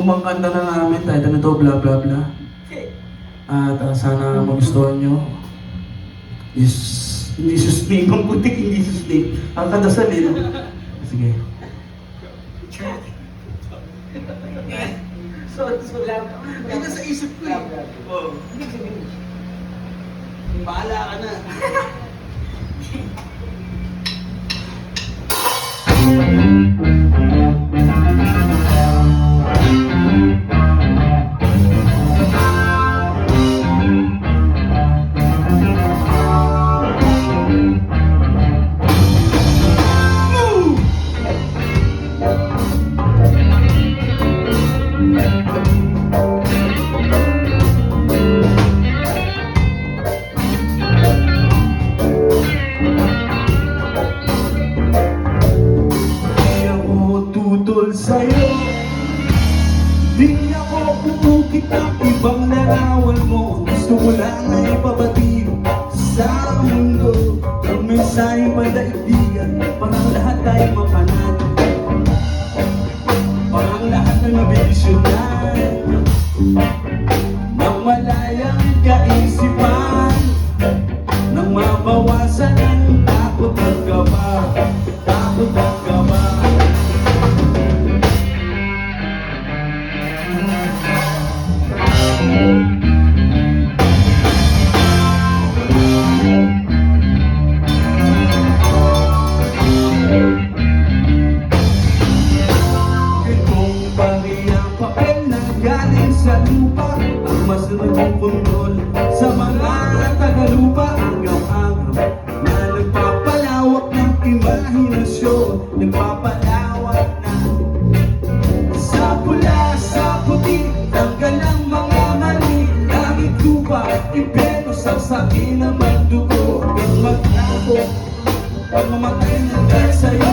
Kumangkanta na namin, title na to, bla bla bla. At sana magustuhan nyo. Hindi sustain, ang putik hindi sustain. Ang kadasal eh, no? Sige. So lang. Ay, nasa isip ko eh. Oo. Bahala ka na. Sa'yo, di ako pupukit ng ibang larawan mo. Gusto ko lang na ipabati sa mundo ang mensaheng pandaigdigan. Parang lahat tayo mapanat, parang lahat na nabidisyonan ng malayang kaisipan, nang mabawasan ang takot at kaba, takot at kaba. Sa lupa, ang mas nagpupundol sa mga tagalupa, agaw-agaw na nagpapalawak ng imahinasyon, nagpapalawak na sa pula, sa puti, tanggal ang mga mali, langit lupa, impyerno, saksakin na magdugo, hanggang maglako, pag mamatay ng dahil sa'yo.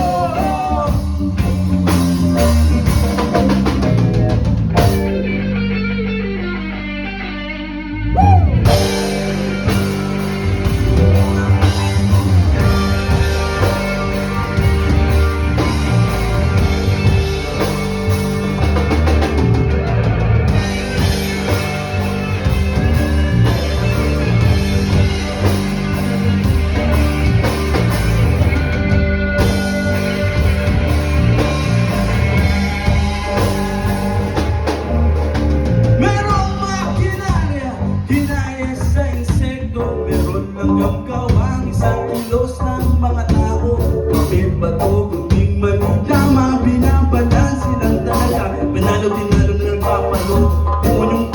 Hanggang kawang isang kilos ng mga tao, kapit bato, gunting manila, mga binabalan silang talaga. Panalo, tinalo na nagpapalo, demonyong